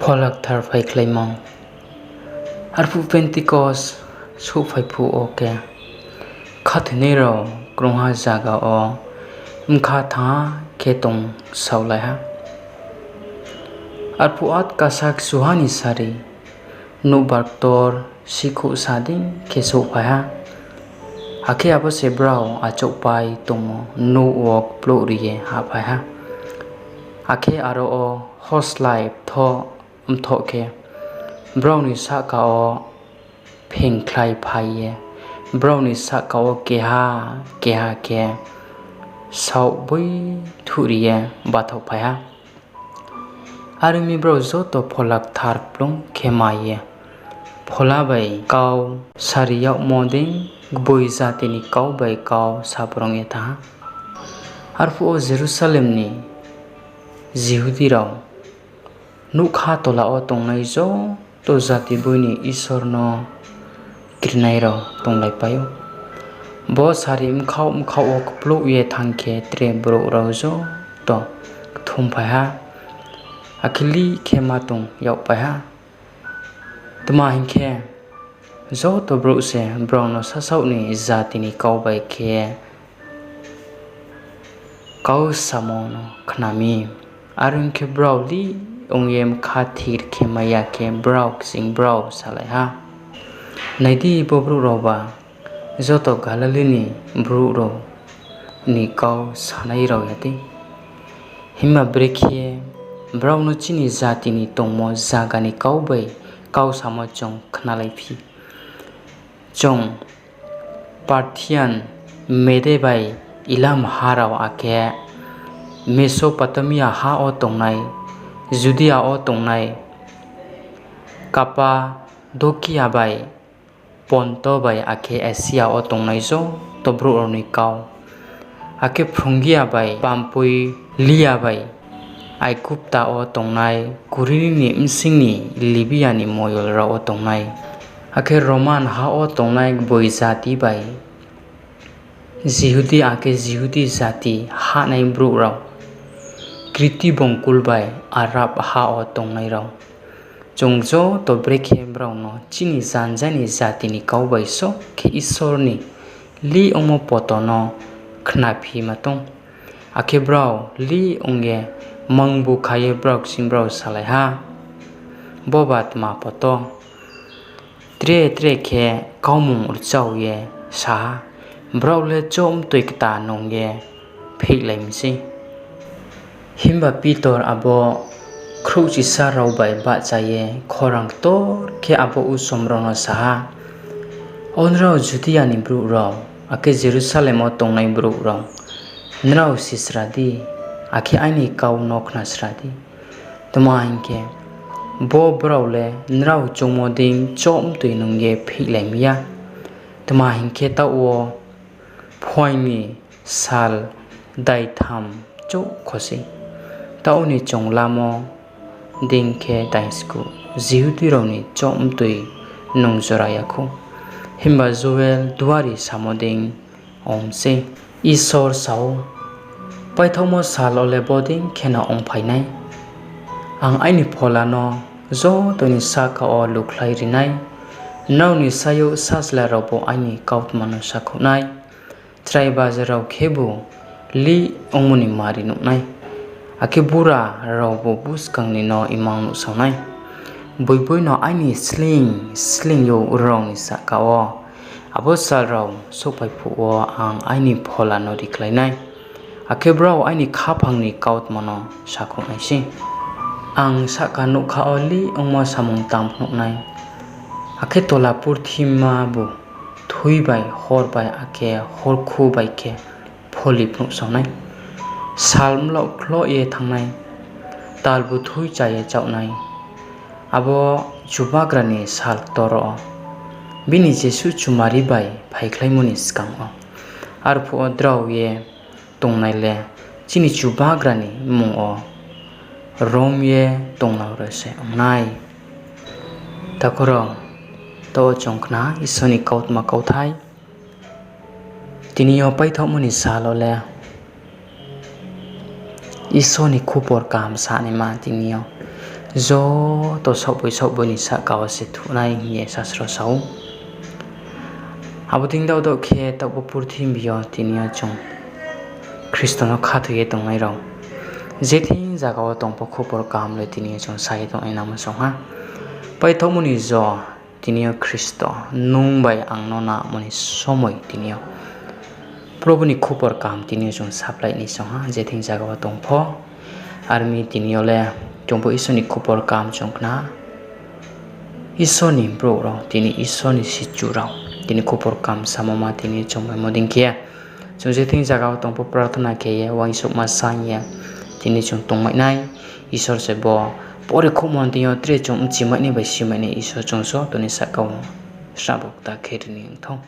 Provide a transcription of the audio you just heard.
Pholak thar phai claimong arpu pentikos su phai phu oke khathne ro krongha jaga o mkha tha ketong saulai ha arpu at kasak suhani sari nu bartor sikhu sading keso phai ha ake abo se brau achok pai tomo no wok plo riye ha phai ha ake aro o host life tho umtho ke brownie saka o pheng khlai phaiye brownie saka o keha ke sau bui thuriye bathok phai ha arumi bro zo to pholak thar plung khemaiye phola bai kau sariya moding boi jati ni kau bai kau saprong eta arfu o Jerusalem ni Jehudi rao nukha tola o tongnai jo to jati boini ishor no kirnai rao tonglai payo bo sari mkhau o kplo ye thangke tre bro rao jo to thumpai ha akili khema tong yau pai ha tuma hinkhe zo to bro se bro no sasau ni jati ni kau bai khe kau samono khnami arun ke bro li ongyem khathir khemaya ke bro sing bro salai ha naidi bo bro ro ba zo to galali ni bro ro ni kau sanai ro yati hima brekhe bro no chini jati ni tongmo jaga ni kau bai kau samo chong khnalai phi chong Parthian mede bai ilam harao ake Mesopotamia ha o tongnai Judea o tongnai Kappadokia bai Ponto bai ake Asia o tongnai jo tobro orni kau ake Phungia bai Pampui Lia bai Aikupta o tongnai Kurini ni msingni Libya ni moyol ra o tongnai ake Roman ha o tongnai boi jati bai Jehudi ake Jehudi jati ha nai bro rao Kriti bongkul bai Arab ha o tongnai rao jongjo to brekhe brao no chini janjani jati ni kau bai so ke ishor ni li omo potono khnapi matong ake brao li onge mangbu khaye brao sing brao salai ha bobat ma poto tre khe kaumung urchau ye sa brao le chom toikta nongye pheilaimsi himba Pitor abo khruchi sarau bai ba chaye khorang tor ke abo usomrono saha onrao Judea ni bru rao ake Jerusalem o tongnai bru rao nrao sisradi ake aini kau nokna sradi tuma hinke bo brao le nrao chongmoding chom tui nongye pheilaimya tuma hinke ta o phoini sal dai tham cho khosi tauni chonglamo dingke daisku Jehudi roni chom tui nongjorayakho himba Joel duari samoding omse isor sao paithomo salole boding khena ongphainai ang aini pholano zo toni saka o lukhlai rinai nauni sayo sasla robo aini kautmano sakhunai trai bazarau khebu li ongmuni mari nuknai ake bura robo buskangni no imang nusaunai boiboi no aini sling yo rong saka o abo sal rau sopai phu o ang aini pholano riklainai ake brao aini khapangni kautmano sakhunai si ang saka nukha oli ongmo samung tampnuknai ake tolapur thima bu thui bai hor bai ake hor khu bai ke pholi phnuk sonai salmlo khlo ye thangnai talbu thui chaye chawnai abo chubagrani sal toro bini Jesu chumari bai phaikhlaimuni skang o arphu odraw ye tongnai le chini chubagrani mung o rom ye tongnau rese ongnai takoro to chongkhna isoni kautma kauthai tini o paithomuni salole isoni Khupor Kaham Sakhouh tinio zo to sok boi ni sakao se thunai ye sasro sau abuting dau do khe tok bopur thim bio tinia chung Kristono khathuye tongnai rok jething jagao tongpo khupor kaham le tinia chung sai tongnai nama song ha pai thomuni zo tinio Kristo nungbai angno na moni somoi tinio probuni khupor kaham tinio chung saplai ni song ha jething jagao tongpho armi tinio le chongpo isoni khupor kaham chongna isoni bro ro tini isoni sichu ro tini khupor kaham samoma tini chongbai moding kia chung jething jagao tongpo prarthana keye wangsuk ma sanya tini chung tongmai nai isor se bo pore khumon tinio tre chung chimai ni bai simai ni isor chung so toni sakao sabok ta kherni thong